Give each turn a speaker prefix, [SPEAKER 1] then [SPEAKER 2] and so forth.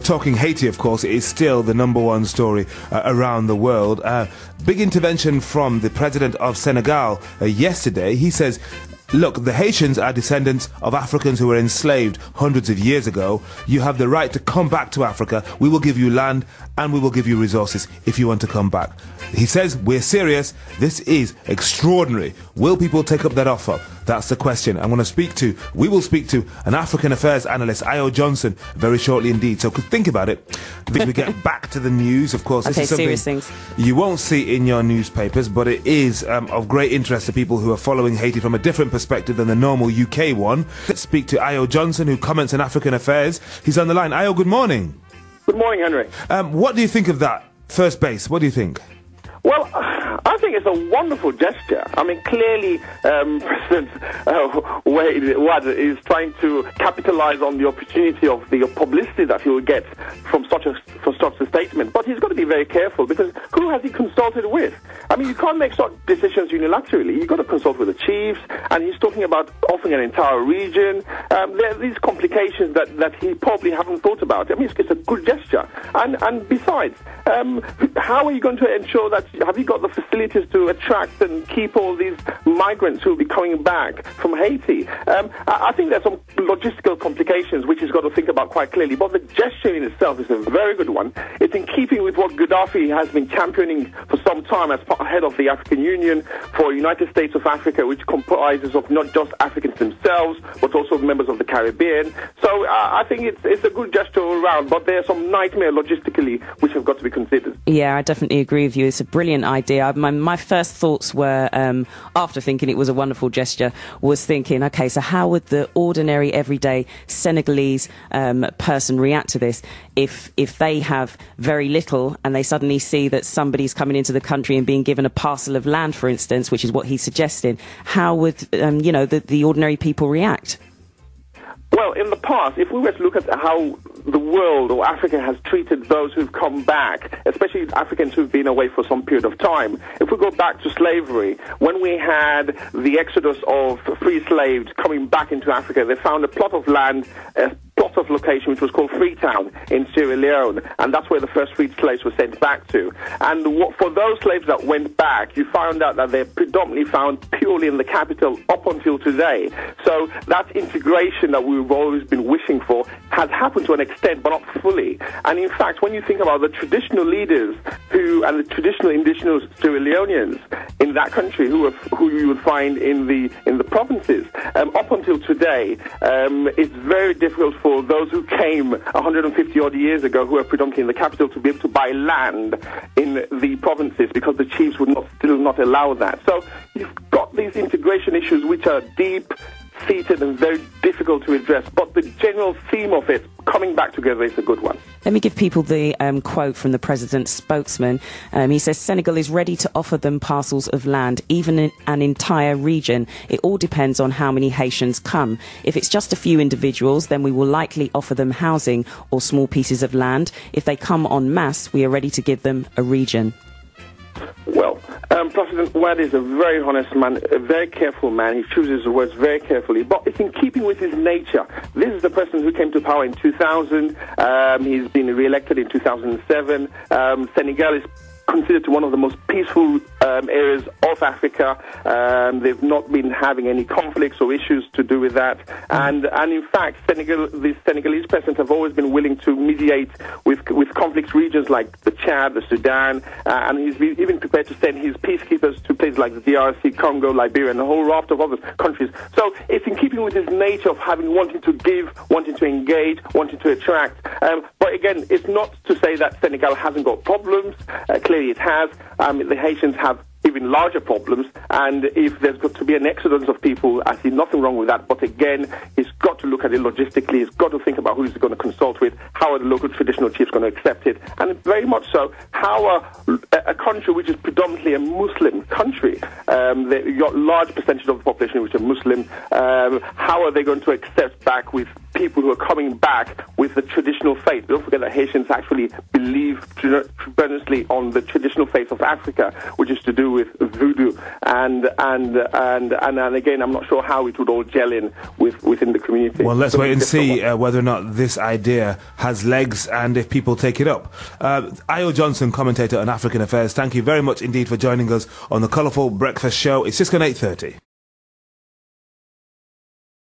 [SPEAKER 1] talking Haiti, of course, is still the #1 story around the world. Big intervention from the president of Senegal yesterday. He says, look, the Haitians are descendants of Africans who were enslaved hundreds of years ago. You have the right to come back to Africa. We will give you land and we will give you resources if you want to come back. He says, we're serious. This is extraordinary. Will people take up that offer? That's the question. We will speak to an African affairs analyst, Ayo Johnson, very shortly indeed. So think about it. We get back to the news, of course. This is something
[SPEAKER 2] serious things
[SPEAKER 1] you won't see in your newspapers, but it is of great interest to people who are following Haiti from a different perspective than the normal UK one. Let's speak to Ayo Johnson, who comments on African affairs. He's on the line. Ayo, good morning.
[SPEAKER 3] Good morning, Henry.
[SPEAKER 1] What do you think of that first base? What do you think?
[SPEAKER 3] Well, I think it's a wonderful gesture. I mean, clearly, President Wade is trying to capitalize on the opportunity of the publicity that he will get from such a statement. But he's got to be very careful, because who has he consulted with? I mean, you can't make such decisions unilaterally. You've got to consult with the chiefs, and he's talking about offering an entire region. There are these complications that he probably haven't thought about. I mean, it's a good gesture. And besides, how are you going to ensure that, have you got the facilities to attract and keep all these migrants who will be coming back from Haiti? I think there's some logistical complications which he's got to think about quite clearly, but the gesture in itself is a very good one. It's in keeping with what Gaddafi has been championing for some time as head of the African Union for United States of Africa, which comprises of not just Africans themselves, but also members of the Caribbean. So I think it's a good gesture all around, but there's some nightmare logistically which have got to be considered.
[SPEAKER 2] Yeah, I definitely agree with you. It's a brilliant idea. My first thoughts were, after thinking it was a wonderful gesture, was thinking, okay, so how would the ordinary, everyday Senegalese person react to this if they have very little and they suddenly see that somebody's coming into the country and being given a parcel of land, for instance, which is what he's suggesting? How would the ordinary people react?
[SPEAKER 3] Well, in the past, if we were to look at how the world or Africa has treated those who've come back, especially Africans who've been away for some period of time, if we go back to slavery, when we had the exodus of free slaves coming back into Africa, they found a plot of land, a plot of location which was called Freetown in Sierra Leone, and that's where the first freed slaves were sent back to. And for those slaves that went back, you found out that they're predominantly found purely in the capital up until today. So that integration that we've always been wishing for has happened to an extent, but not fully. And in fact, when you think about the traditional leaders and the traditional indigenous Sierra Leoneans in that country, who you would find in the provinces, up until today, it's very difficult for those who came 150 odd years ago, who are predominantly in the capital, to be able to buy land in the provinces, because the chiefs would still not allow that. So you've got these integration issues which are deep-seated and very difficult to address, but the general theme of it coming back together is a good one.
[SPEAKER 2] Let me give people the quote from the president's spokesman. He says, Senegal is ready to offer them parcels of land, even in an entire region. It all depends on how many Haitians come. If it's just a few individuals, then we will likely offer them housing or small pieces of land. If they come en masse, we are ready to give them a region.
[SPEAKER 3] Well, President Wade is a very honest man, a very careful man. He chooses his words very carefully, but it's in keeping with his nature. This is the person who came to power in 2000. He's been re-elected in 2007. Senegal is considered to one of the most peaceful areas of Africa. They've not been having any conflicts or issues to do with that. And in fact, the Senegalese president have always been willing to mediate with conflict regions like the Chad, the Sudan, and he's even prepared to send his peacekeepers to places like the DRC, Congo, Liberia, and a whole raft of other countries. So it's in keeping with his nature of wanting to give, wanting to engage, wanting to attract. But again, it's not to say that Senegal hasn't got problems. Clearly it has. The Haitians have even larger problems, and if there's got to be an exodus of people, I see nothing wrong with that. But again, he's got to look at it logistically. He's got to think about who he's going to consult with, how are the local traditional chiefs going to accept it, and very much so, how are a country which is predominantly a Muslim country, you've got a large percentage of the population which are Muslim, how are they going to accept back with people who are coming back with the traditional faith. Don't forget that Haitians actually believe tremendously on the traditional faith of Africa, which is to do with voodoo. And again, I'm not sure how it would all gel in within the community.
[SPEAKER 1] Well, let's wait and see whether or not this idea has legs and if people take it up. Ayo Johnson, commentator on African affairs, thank you very much indeed for joining us on the Colourful Breakfast Show. It's just gone 8:30.